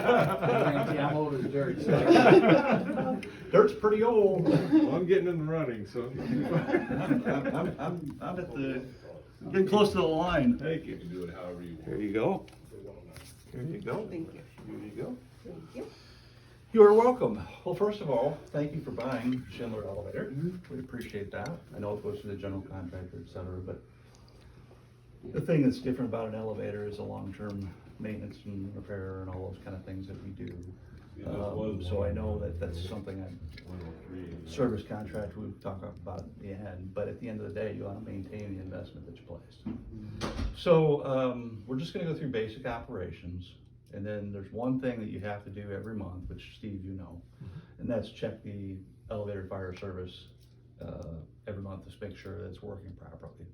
I'm old as dirt. So. Dirt's pretty old. Well, I'm getting in the running, so. I'm at the, getting close to the line. Thank you. You can do it however you want. Here you go. Here you go. Thank you. Here you go. Thank you. You are welcome. Well, first of all, thank you for buying Schindler Elevator. We appreciate that. I know it goes to the general contractor, et cetera, but the thing that's different about an elevator is the long-term maintenance and repair and all those kind of things that we do. Yeah, that was So one I of know the- that that's something that 103. service contract we talk about at the end, but at the end of the day, you want to maintain the investment that you placed. So we're just going to go through basic operations, and then there's one thing that you have to do every month, which Steve, you know, and that's check the elevator fire service every month to make sure that it's working properly.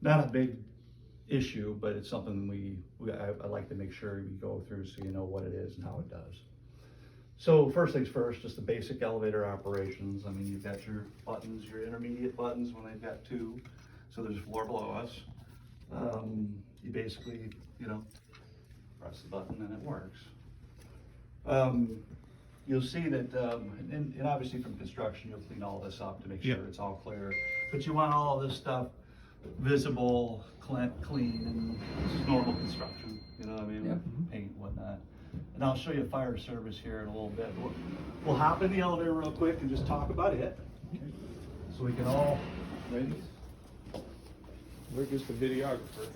Not a big issue, but it's something I like to make sure you go through so you know what it is and how it does. So first things first, just the basic elevator operations. I mean, you've got your buttons, your intermediate buttons when they've got two. So there's a floor below us. You basically, press the button and it works. You'll see that, and obviously from construction, you'll clean all this up to make sure it's all clear. But you want all this stuff visible, clean, and this is normal construction, you know what I mean? Yeah. Paint and whatnot. And I'll show you fire service here in a little bit. We'll hop in the elevator real quick and just talk about it. So we can all, ready? We're just a videographer.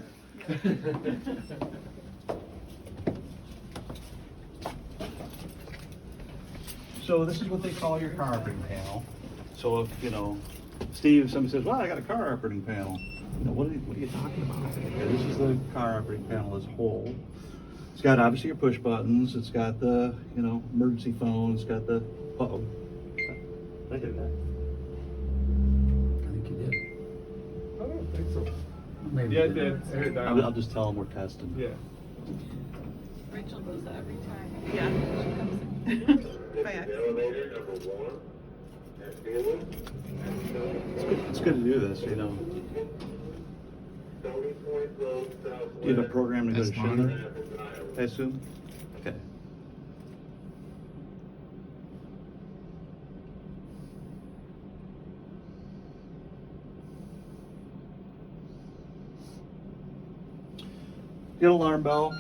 So this is what they call your car operating panel. So if, Steve, somebody says, well, I got a car operating panel. What are you talking about? Okay, this is the car operating panel as a whole. It's got obviously your push buttons. It's got the, emergency phone. It's got the, uh-oh. Did I do that? I think you did. I don't think so. Maybe Yeah, you it did. I heard that. I'll just tell them we're testing. Yeah. Rachel does that every time. Yeah, she comes in. By accident. Elevator number 1, and feeling, It's good to do this, Stony Point Road Southwest. Do you have a program to go to That's fine. Schindler, Athens, Iowa. I assume? Okay. Get an alarm bell.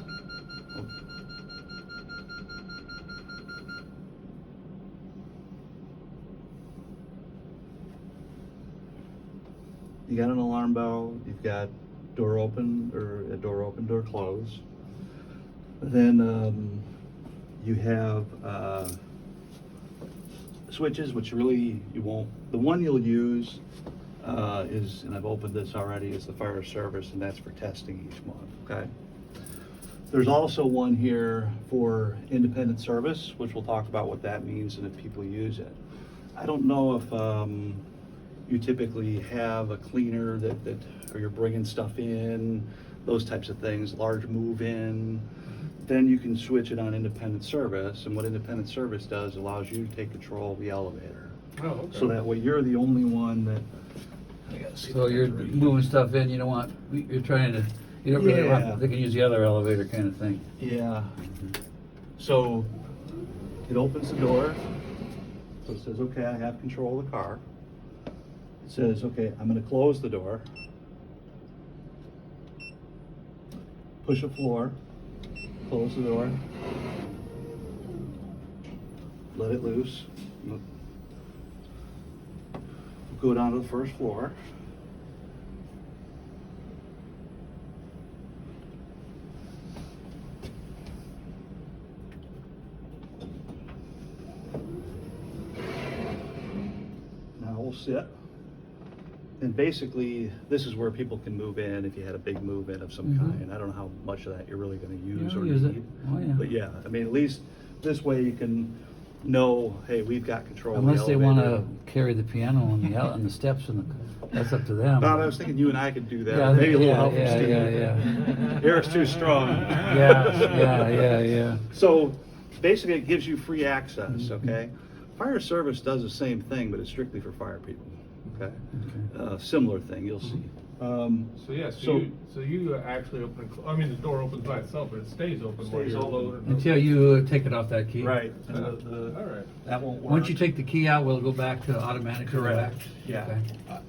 You got an alarm bell, you've got door open, or a door open, door close. Then you have switches, which really you won't, the one you'll use is, and I've opened this already, is the fire service, and that's for testing each month, okay? There's also one here for independent service, which we'll talk about what that means and if people use it. I don't know if you typically have a cleaner or you're bringing stuff in, those types of things, large move in, then you can switch it on independent service. And what independent service does, allows you to take control of the elevator. Oh, okay. So that way you're the only one that, I gotta see So the you're picture. moving stuff in, you don't want, you're trying to, you don't really Yeah. want, they can use the other elevator kind of thing. Yeah. So it opens the door. So it says, okay, I have control of the car. It says, okay, I'm gonna close the door. Push a floor, close the door. Let it loose. Go down to the first floor. Now we'll sit. And basically, this is where people can move in if you had a big move in of some Mhm. kind. I don't know how much of that you're really gonna use Yeah, or use it. need. Oh, yeah. But yeah, I mean, at least this way you can know, hey, we've got control of the Unless they elevator. wanna carry the piano on the steps that's up to them. Bob, I was thinking you and I could do that. Yeah, Maybe a little yeah, help from yeah, Steve. yeah, Eric's too strong. Yeah. So basically, it gives you free access, Mm-hmm. okay? Fire service does the same thing, but it's strictly for fire people, okay? Okay. Similar thing, you'll see. So yeah, So- so you actually open, I mean, the door opens by itself, but it stays open while Stays you're open. loading. Until you take it off that key. Right. And All the, right. that won't work. Once you take the key out, will it go back to automatic? Correct. Yeah. Okay.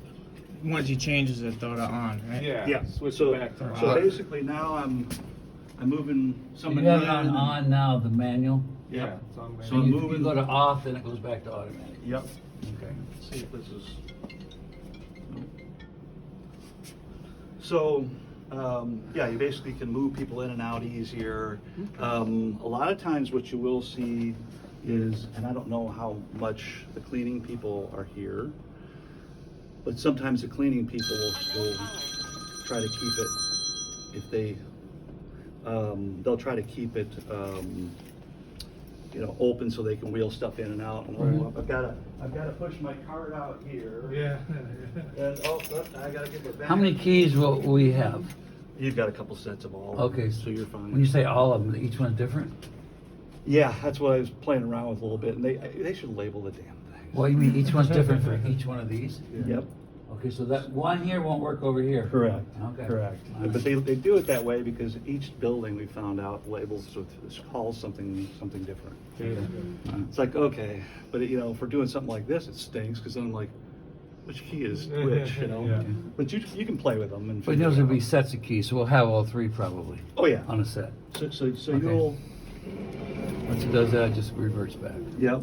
Once he changes it though to on, right? Yeah. Yeah, Switch so, it back to so on. basically now I'm moving So somebody you have in it on and- now, the manual? Yeah. It's on So So I'm you moving- go to off, then it goes back to automatic. Yep. Okay. Let's see if this is. So, yeah, you basically can move people in and out easier. A lot of times what you will see is, and I don't know how much the cleaning people are here, but sometimes the cleaning people will try to keep it, if they, they'll try to keep it, you know, open so they can wheel stuff in and out. And Right. I've gotta push my cart out here. Yeah. And, oh, I gotta give it back. How many keys will we have? You've got a couple sets of all of them, Okay. so you're fine. When you say all of them, each one's different? Yeah, that's what I was playing around with a little bit, and they should label the damn things. Well, you mean each one's different for each one of these? Yep, Okay, so that one here won't work over here? correct, Okay. correct. All right. But they do it that way because each building we found out labels, so it calls something different. It's like, okay, but you know, if we're doing something like this, it stinks, because then I'm like, which key is which, you know? Yeah. But you can play with them and. But figure those it will be out. sets of keys, so we'll have all three probably Oh, yeah. on a set. So Okay. you'll, Once it does that, it just reverts back. yep,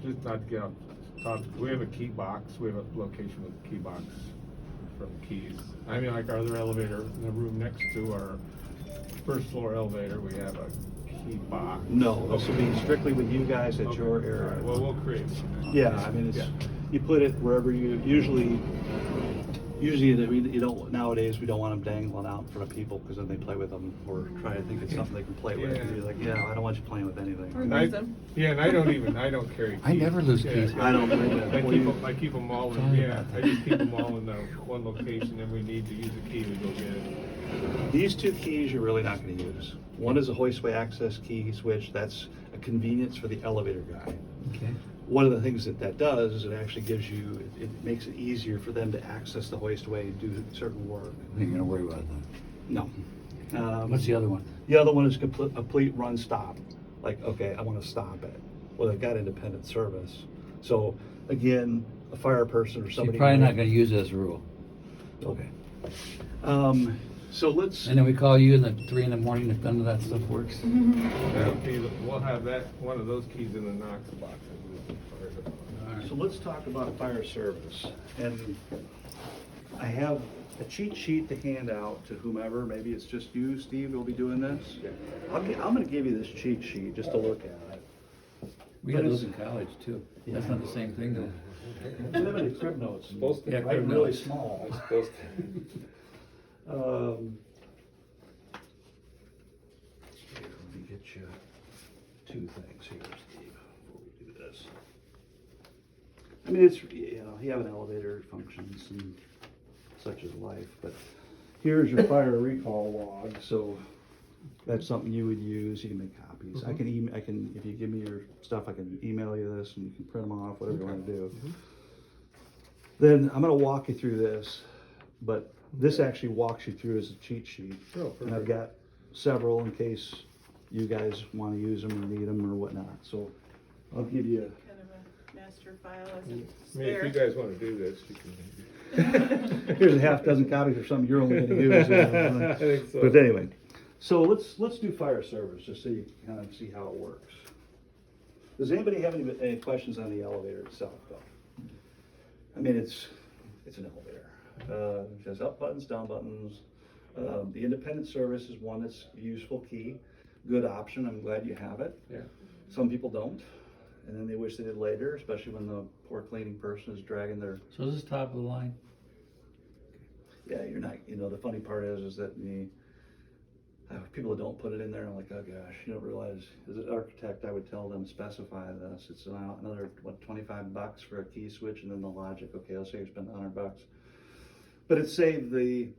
Just not to get off topic, we have a key box, we have a location with a key box for the keys. I mean, like our other elevator, in the room next to our first floor elevator, we have a key box. no, this will be strictly with you guys at Okay. your All area. right, well, we'll create one. Yeah, I mean, it's, Yeah. you put it wherever usually you don't, nowadays, we don't want them dangling out in front of people, because then they play with them, or try to think it's something they can play with. Yeah. And you're like, yeah, I don't want you playing with anything. Or And I- lose them. Yeah, and I don't carry keys. I never lose Yeah, keys. yeah. I don't blame you. I keep them all in, Sorry yeah, about I that. just keep them all in the one location, and we need to use a key, we go get it. These two keys you're really not gonna use. One is a hoistway access key switch, that's a convenience for the elevator guy. Okay. One of the things that does is it actually gives you, it makes it easier for them to access the hoistway and do certain work. I ain't gonna worry about that. No. What's the other one? The other one is complete run stop. Like, okay, I want to stop it. Well, they've got independent service. So again, a fire person or So somebody. you're probably not gonna use it as a rule. Okay. So let's, And then we call you in the 3 in the morning if none of that stuff works? We'll have that, one of those keys in the Knox box. so let's talk about fire service. And I have a cheat sheet to hand out to whomever. Maybe it's just you, Steve, who'll be doing this. I'm gonna give you this cheat sheet just to look at it. We had those in college too. That's not the same thing though. Limited crib notes. Supposed to. Yeah, Write crib really notes. small. It's supposed to. Let me get you two things here, Steve, before we do this. I mean, it's, you know, you have an elevator, it functions, and such is life, but here's your fire recall log, so that's something you would use, you can make copies. I can, if you give me your stuff, I can email you this, and you can print them off, whatever you wanna do. Then I'm gonna walk you through this, but this actually walks you through as a cheat sheet. Oh, And I've perfect. got several in case you guys wanna use them or need them or whatnot, so I'll give you. Kind of a master file as a I mean, if spare. you guys wanna do this, you can. Here's a half dozen copies or something you're only gonna use. I think so. But anyway, so let's do fire service, just so you can kind of see how it works. Does anybody have any questions on the elevator itself, though? I mean, it's an elevator. It has up buttons, down buttons. The independent service is one that's a useful key, good option, I'm glad you have it. Yeah. Some people don't, and then they wish they did later, especially when the poor cleaning person is dragging their. So is this top of the line? Yeah, you're not, you know, the funny part is that people that don't put it in there, I'm like, oh gosh, you don't realize, as an architect, I would tell them, specify this, it's another, what, $25 for a key switch, and then the logic, okay, let's say you spend $100. But it saved we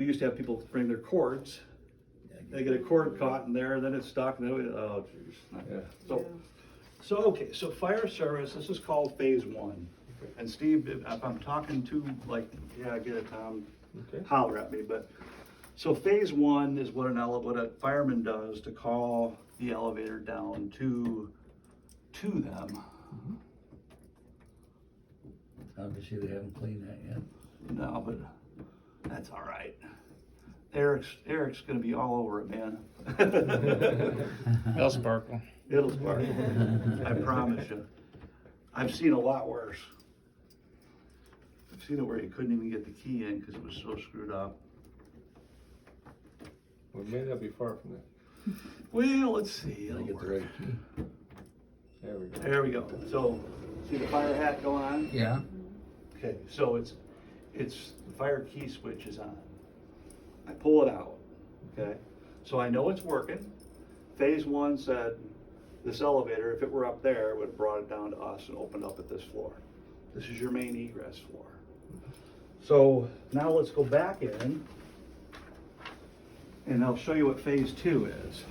used to have people bring their cords, they get a cord caught in there, and then it's stuck, and then, oh geez, not good. So, okay, so fire service, this is called phase one. And Steve, if I'm talking to, like, yeah, I get it, Tom, Okay. holler at me, but, so phase one is what what a fireman does to call the elevator down to them. Obviously, they haven't cleaned that yet. No, but that's all right. Eric's gonna be all over it, man. They'll sparkle. It'll spark, I promise you. I've seen a lot worse. I've seen it where you couldn't even get the key in because it was so screwed up. We may not be far from that. Well, let's see. Gotta It'll get the work. right key. There we go. There we go. So, see the fire hat going on? Yeah, Okay, so it's the fire key switch is on. I pull it out, okay? So I know it's working. Phase one said this elevator, if it were up there, it would have brought it down to us and opened up at this floor. This is your main egress floor. So now let's go back in and I'll show you what phase two is.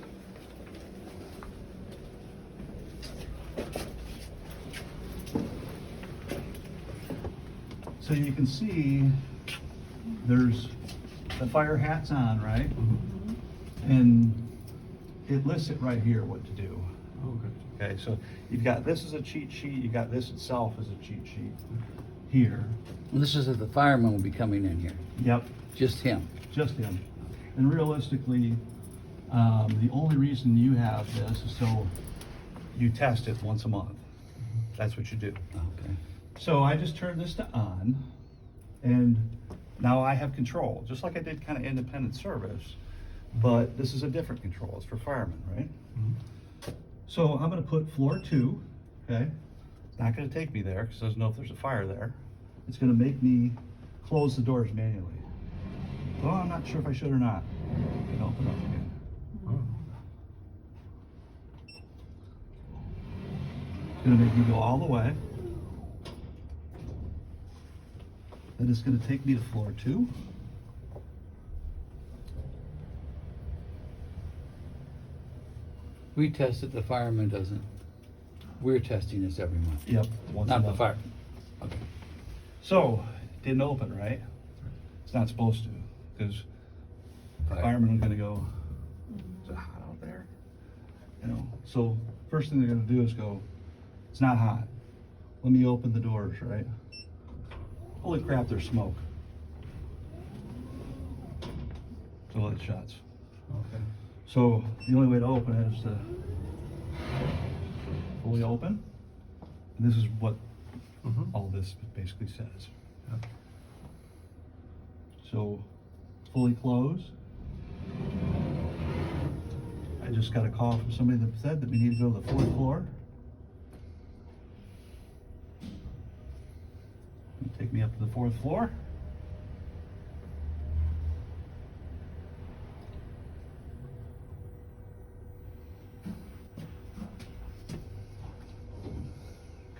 So you can see there's the fire hat's on, right? And it lists it right here what to do. Okay. Okay, so you've got this as a cheat sheet, you got this itself as a cheat sheet here. and this is if the fireman will be coming in here, Yep, just him. just him. And realistically, the only reason you have this is so you test it once a month. That's what you do. Okay. So I just turned this to on, and now I have control, just like I did kind of independent service, but this is a different control, it's for firemen, right? So I'm gonna put floor 2, okay? It's not gonna take me there, because it doesn't know if there's a fire there. It's gonna make me close the doors manually. Well, I'm not sure if I should or not. You know, open up again. It's gonna make me go all the way. Then it's gonna take me to floor 2. We test it, the fireman doesn't. We're testing this every month. Yep. Once a Not the month. fire. Okay. So, it didn't open, right? It's not supposed to, because the Fire. firemen are gonna go, is it hot out there? You know, so first thing they're gonna do is go, it's not hot. Let me open the doors, right? Holy crap, there's smoke. So it shuts. Okay. So the only way to open it is to fully open. And this is what all this basically says. So fully close. I just got a call from somebody that said that we need to go to the 4th floor. Take me up to the 4th floor.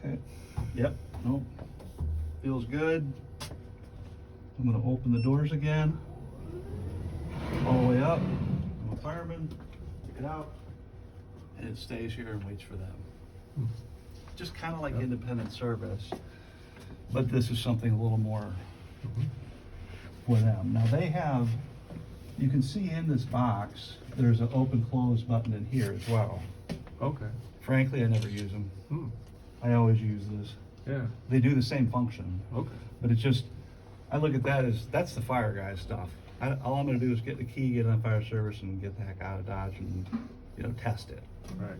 Okay, yep, nope, feels good. I'm gonna open the doors again, all the way up. I'm a fireman, take it out, and it stays here and waits for them. Just kind of like independent service, but this is something a little more for them. Now they have, you can see in this box, there's an open close button in here as well. Okay. Frankly, I never use them. Hmm. I always use this. Yeah. They do the same function, Okay. but it's just, I look at that as, that's the fire guy's stuff. All I'm gonna do is get the key, get on fire service, and get the heck out of Dodge and, you know, test it. Right.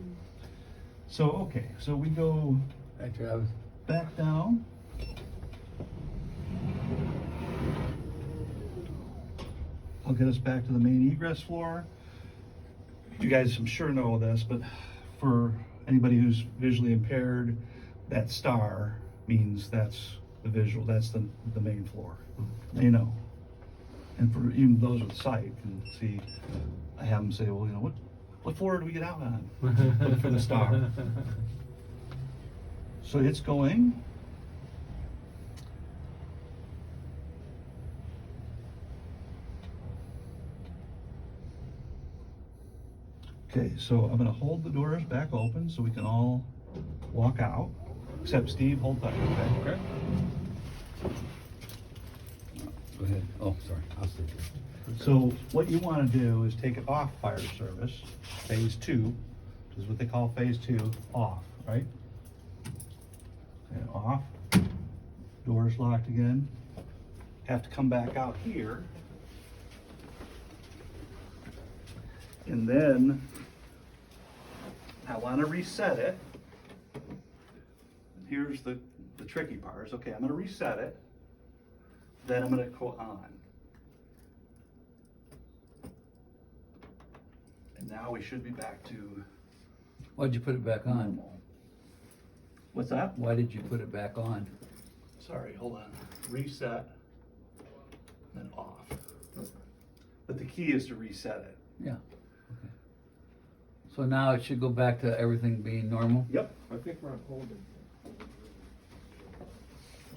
So, okay, so we go Hi, Travis. back down. I'll get us back to the main egress floor. You guys, I'm sure know this, but for anybody who's visually impaired, that star means that's the visual, that's the main floor. They know. And for even those with sight can see, I have them say, well, you know, what floor do we get out on? Look for the star. So it's going. Okay, so I'm gonna hold the doors back open so we can all walk out. Except Steve, hold tight, okay? Okay. Go ahead. Oh, sorry, I'll stay here. So what you wanna do is take it off fire service, phase 2, is what they call phase 2, off, right? Okay, off, doors locked again. Have to come back out here. And then I wanna reset it. Here's the tricky part, is okay, I'm gonna reset it, then I'm gonna go on. And now we should be back to Why'd you put it back on? normal. What's that? Why did you put it back on? Sorry, hold on. Reset, then off. But the key is to reset it. Yeah. Okay. So now it should go back to everything being normal? Yep. I think we're on hold.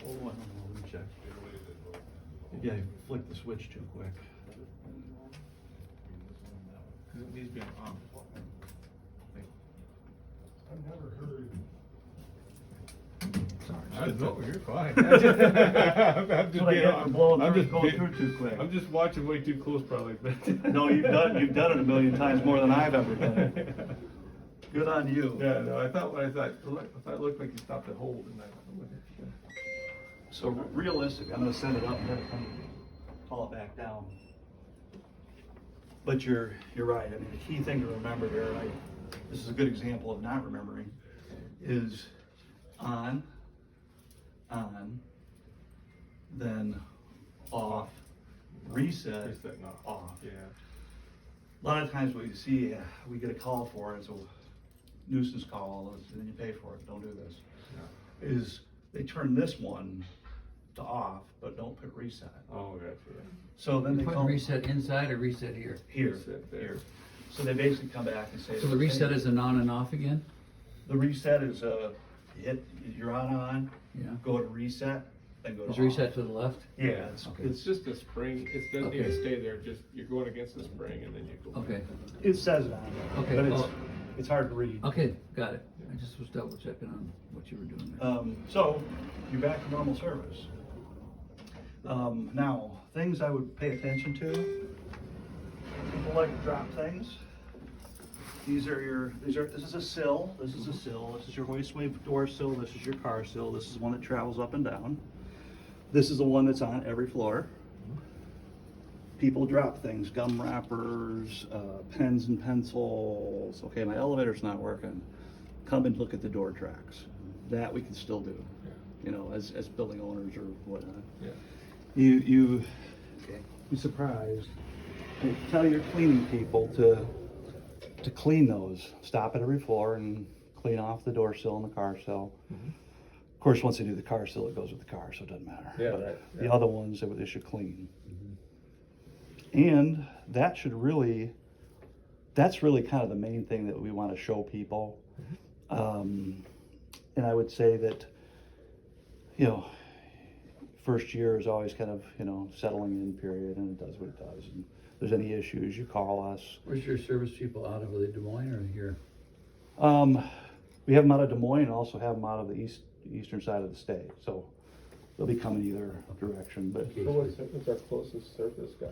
Oh, I don't know, let me check. Maybe I flicked the switch too quick. It needs to be on. I've never heard. Sorry. No, you're fine. I'm just That's what I being- get for blowing I'm through, just going being- through too quick. I'm just watching way too close probably. No, you've done it a million times more than I've ever done it. Good on you. Yeah, no, I thought it looked like you stopped at hold and So realistically, I'm gonna set it up and then call it back down. But you're right, I mean, the key thing to remember here, and this is a good example of not remembering, is on, then off, reset, Reset, not off. Yeah. A lot of times what you see, we get a call for it, it's a nuisance call, and then you pay for it, don't do this. Is they turn this one to off, but don't put reset. Oh, gotcha, yeah. So then You they put call. reset inside or reset here? Here, Reset there. here. So they basically come back and say. So the reset is an on and off again? The reset is, you're on, Yeah. go to reset, then go to off. Is reset to the left? Yeah, Okay. It's just a spring, it doesn't even Okay. stay there, just, you're going against the spring and then you go. Okay, it says it on there, Okay, but oh. it's hard to read. okay, got it. I just was double checking on what you were doing there. So, you're back to normal service. Now, things I would pay attention to. People like to drop things. This is a sill, this is your hoistway door sill, this is your car sill, this is one that travels up and down. This is the one that's on every floor. People drop things, gum wrappers, pens and pencils. Okay, my elevator's not working. Come and look at the door tracks. That we can still do, you know, as building owners or whatnot. Yeah. You'd Okay. be surprised. They tell your cleaning people to clean those. Stop at every floor and clean off the door sill and the car sill. Of course, once they do the car sill, it goes with the car, so it doesn't matter. Yeah, But right, the yeah. other ones, they should clean. And that's really kind of the main thing that we want to show people. And I would say that, you know, first year is always kind of, you know, settling in period, and it does what it does. And if there's any issues, you call us. Where's your service people out of? Are they Des Moines or here? We have them out of Des Moines and also have them out of the eastern side of the state. So they'll be coming either direction, but Okay. So what's our closest service guy?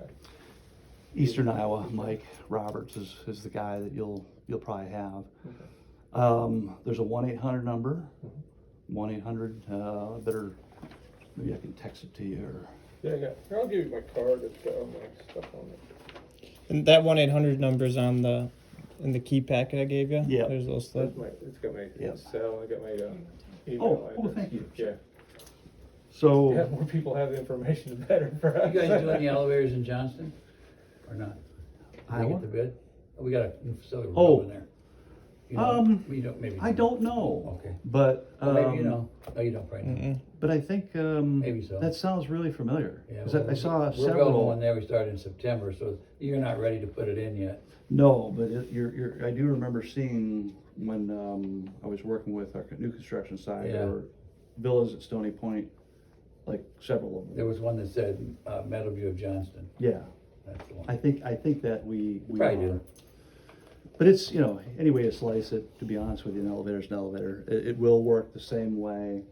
Eastern Iowa, Mike Roberts is the guy that you'll probably have. Okay. There's a 1-800 number, 1-800, better, maybe I can text it to you or. Yeah, I'll give you my card, it's got all my stuff on it. And that 1-800 number's in the key packet I gave you? Yeah. There's those slips. It's got my Yep. cell, I got my email Oh, address. thank you. Yeah. So. Yeah, more people have the information, the better for us. You guys doing the elevators in Johnston or not? Can I Iowa? get the bid? Oh, we got a new facility Oh. in there. You know, you don't, maybe. I don't know. Okay. But. Well, maybe you know. No, you don't probably know. Mm-mm. But I think, Maybe so. that sounds really familiar. Yeah, 'Cause well, I saw We're building one several. there, we started in September, so you're not ready to put it in yet. No, but I do remember seeing when, I was working with our new construction side, Yeah. or villas at Stoney Point, like several of them. There was one that said, Meadowview of Johnston. Yeah, That's the one. I think that we Probably are. But it's, any way you slice it, to be honest with you, an elevator's an elevator. It will work the same way.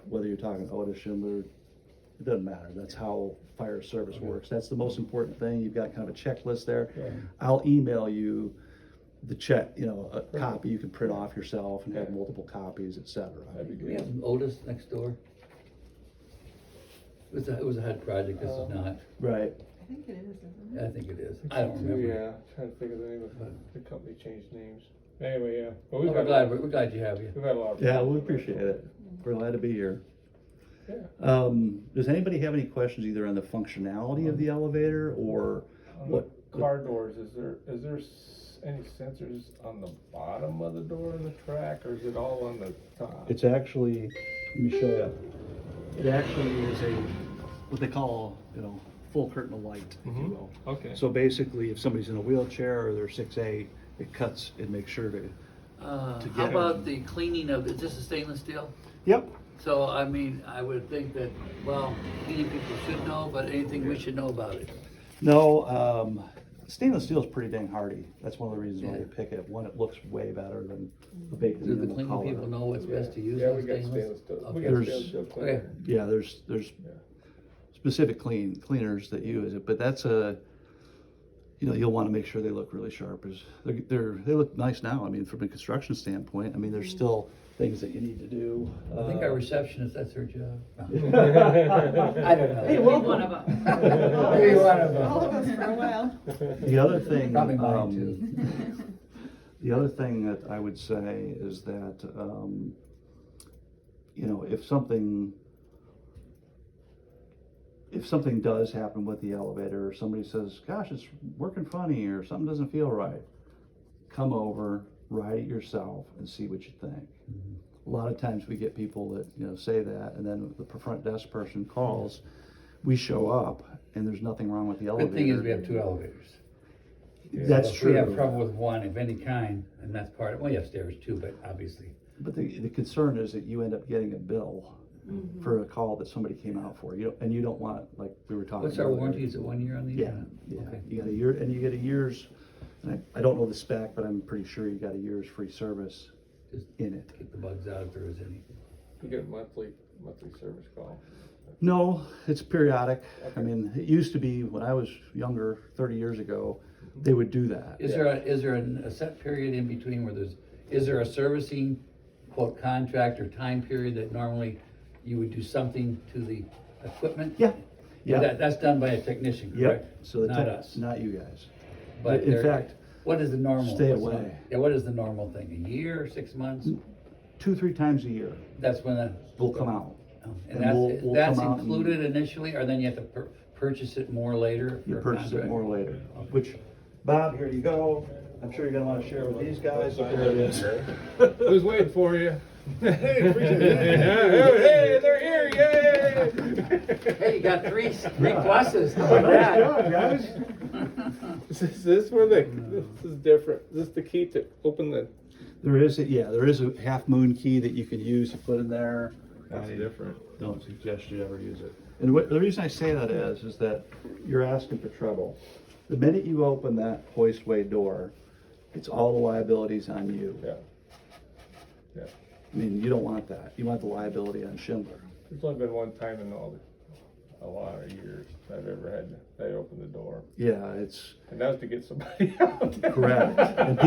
Whether you're talking Otis, Schindler, it doesn't matter. That's how fire service works. That's the most important thing. You've got kind of a checklist there. Yeah. I'll email you the check, a copy you can print off yourself and have multiple copies, et cetera. That'd be We have good. Otis next door. It was a HUD project, this is not. Right. I think it is, isn't it? I think it is. I don't remember. Yeah, trying to think of the name of the company changed names. Anyway, yeah. But Well, we're glad you have you. We've had a lot of. Yeah, we appreciate it. We're glad to be here. Yeah. Does anybody have any questions either on the functionality of the elevator or On what? the car doors, is there any sensors on the bottom of the door in the track, or is it all on the top? It's actually, let me show you. It actually is what they call, full curtain of light, if you Mhm. will. Okay. So basically, if somebody's in a wheelchair or they're 6A, it cuts and makes sure to. How get about the cleaning of, is this a stainless steel? Yep. So, I mean, I would think that, well, many people should know, but anything we should know about it. No, stainless steel is pretty dang hardy. That's one of the reasons why Yeah. you pick it. One, it looks way better than a big. Do the cleaning people know what's best to use Yeah, on we got stainless? stainless steel. We Okay. got There's- stainless steel Okay. cleaner. Yeah, there's Yeah. specific cleaners that use it, but that's you'll want to make sure they look really sharp. They look nice now. I mean, from a construction standpoint, I mean, there's still things that you need to do. I think our receptionist, that's her job. No. I I don't know. Maybe one of them. Maybe one of them. All of us for a while. The other thing, Probably mine too. the other thing that I would say is that, if something does happen with the elevator, or somebody says, gosh, it's working funny, or something doesn't feel right, come over, ride it yourself, and see what you think. A lot of times we get people that, say that, and then the front desk person calls, we show up, and there's nothing wrong with the elevator. Good thing is we have 2 elevators. That's So if true. we have trouble with one of any kind, and that's part of, well, you have stairs too, but obviously. But the concern is that you end up getting a bill for a call that somebody came out for. And you don't want, like we were talking about. What's our warranty? Is it 1 year on these? Yeah, yeah. Okay. You got a year, and you get a year's, and I don't know the spec, but I'm pretty sure you got a year's free service Just in it. get the bugs out if there is any. You get a monthly service call. No, it's periodic. I mean, it used to be when I was younger, 30 years ago, they would do that. Is there a set period in between where is there a servicing, quote, contract or time period that normally you would do something to the equipment? Yeah, yeah. That's done by a technician, correct? Yep, so Not us. not you guys. But in there- fact, what is the normal? stay what's the- away. Yeah, what is the normal thing? A year, 6 months? 2-3 times a year, That's when we'll come out. and we'll that's come out and- included initially, or then you have to purchase it more later? You for a purchase it contract? more later, which, Bob, here you go. I'm sure you're gonna wanna share with these guys, but there it is. Who's waiting for you? Hey, appreciate it. Hey, they're here, yay! Hey, you got three Yeah. pluses, how about Nice that? job, guys. Is this where this is different? Is this the key to open the? There is a half moon key that you can use to put in there. That's I different. Don't suggest you ever use it. And the reason I say that is that you're asking for trouble. The minute you open that hoistway door, it's all the liabilities on you. Yeah. Yeah. I mean, you don't want that. You want the liability on Schindler. There's only been one time in a lot of years I've ever had they open the door, Yeah, it's and that was to get somebody out. correct. And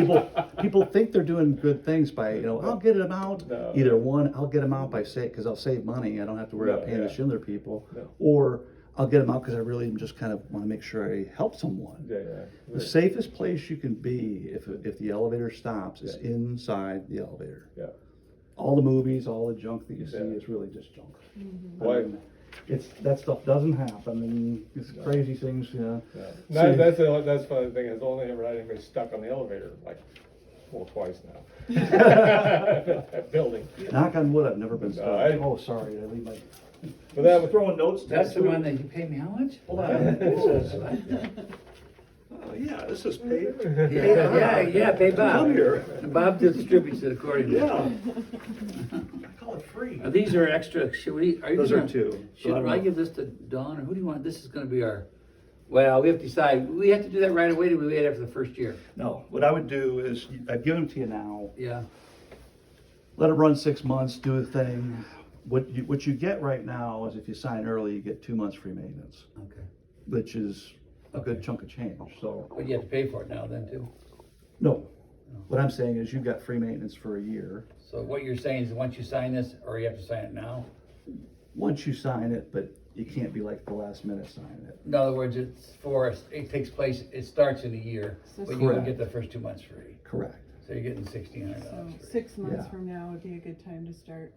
people think they're doing good things by, I'll get them out. No. Either one, I'll get them out because I'll save money. I don't have to worry about No, paying the yeah. Schindler people. No. Or I'll get them out because I really just kind of want to make sure I help someone. Yeah. The safest place you can be if the elevator stops is Yeah. inside the elevator. Yeah. All the movies, all the junk that you see Yeah. is really just junk. Why? That stuff doesn't happen. And it's crazy things, Yeah. See- That's the funny thing is only ever had anybody stuck on the elevator twice now. That building. Knock on wood, I've never been No, stuck. Oh, sorry, I leave my. But that was throwing notes. That's the too. one that you pay me how much? Hold on. It says, oh, yeah, this is paid. Yeah, pay Bob. Come here. Bob distributes it accordingly. Yeah. I call it free. These are extra, are you Those are gonna- two. So Should I'm I not- give this to Dawn, or who do you want, this is gonna be our Well, we have to decide, we have to do that right away, do we wait after the first year? No, what I would do is, I'd give them to you now, Yeah, let it run 6 months, do a thing. What you get right now is if you sign early, you get 2 months free maintenance, okay. which is a good Okay. chunk of change, so. But you have to pay for it now then too. No, what I'm saying is you've got free maintenance for a year, So what you're saying is once you sign this, or you have to sign it now? once you sign it, but you can't be like the last minute signing it. In other words, it takes place, it starts in a year, but you will Correct. get the first 2 months free. Correct. So you're getting $1,600 So free. 6 months Yeah. from now would be a good time to start.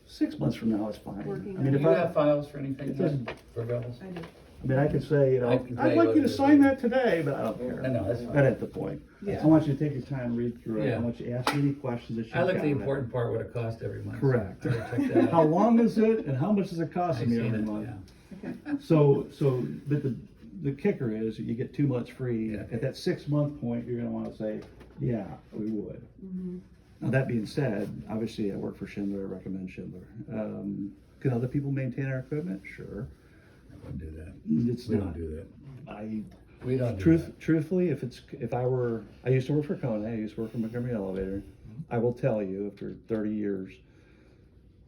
6 months from now is fine. Working I mean, Do if you I, have files for anything It doesn't- for bills? I do. I could say, you know, I can tell I'd you like what you it to is. sign that today, but I don't care. I know, that's fine. That ain't the point. Yeah. I want you to take your time, read through it. Yeah. I want you to ask me any questions that you I look got. at the important part, what it costs every month. Correct. I already checked that How out. long is it and how much is it I've costing me seen every it, month? yeah. So, but the kicker is that you get 2 months free. Yeah. At that 6 month point, you're gonna wanna say, yeah, we would. Mhm. Now, that being said, obviously I work for Schindler, I recommend Schindler. Can other people maintain our equipment? Sure. I wouldn't do that. It's We not. don't do that. I, We don't do that. truthfully, I used to work for Kone, I used to work for Montgomery Elevator. I will tell you, after 30 years,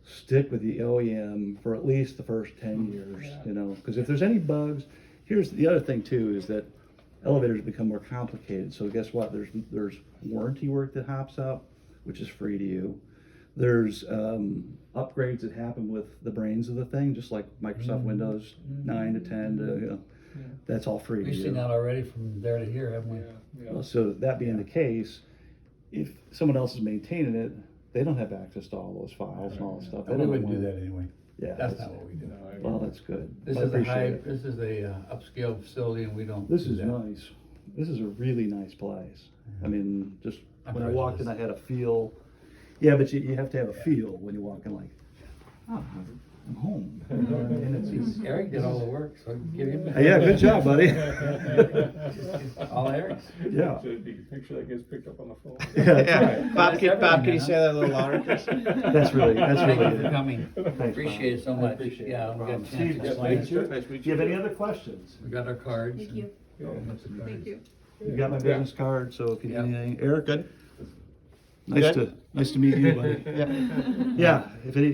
stick with the OEM for at least the first 10 years, you know, because if there's any bugs, here's the other thing too, is that elevators become more complicated. So guess what? There's warranty work that hops up, which is free to you. There's upgrades that happen with the brains of the thing, just like Microsoft Windows 9 to 10 to, you know, that's all free to We've you. seen that already from there to here, haven't we? Yeah. So that being the case, if someone else is maintaining it, they don't have access to all those files and all that stuff. They We don't wouldn't know do when- that anyway. Yeah, That's not what we do. No, I well, agree. that's good. This I is a appreciate high, it. this is a upscale facility and we don't This do is that. nice. This is a really nice place. I mean, just I'm when I walked in, I prejudiced. had a feel. Yeah, but you have to have a feel when you walk in, like, oh, I'm home. You know what I mean? It's- Eric did all the work, so give him. Yeah, good job, buddy. All Eric's. Yeah. Should be a picture that gets picked up on the phone. Yeah, that's right. Bob, That's Bob, can you everything, say that a little louder, please? That's really Thank you for good. coming. Thanks, Appreciate it so Bob. I much. appreciate it. Yeah, No we got a problem. chance Steve, to nice explain to meet you. it. Nice to meet Do you have you. any other questions? We got our cards. Thank and- you. Yeah. Lots of cards. Thank you. You got my Yeah. business card, so if you need Yeah. anything, Eric, Good. nice to meet you, buddy. Yeah. Yeah, if any,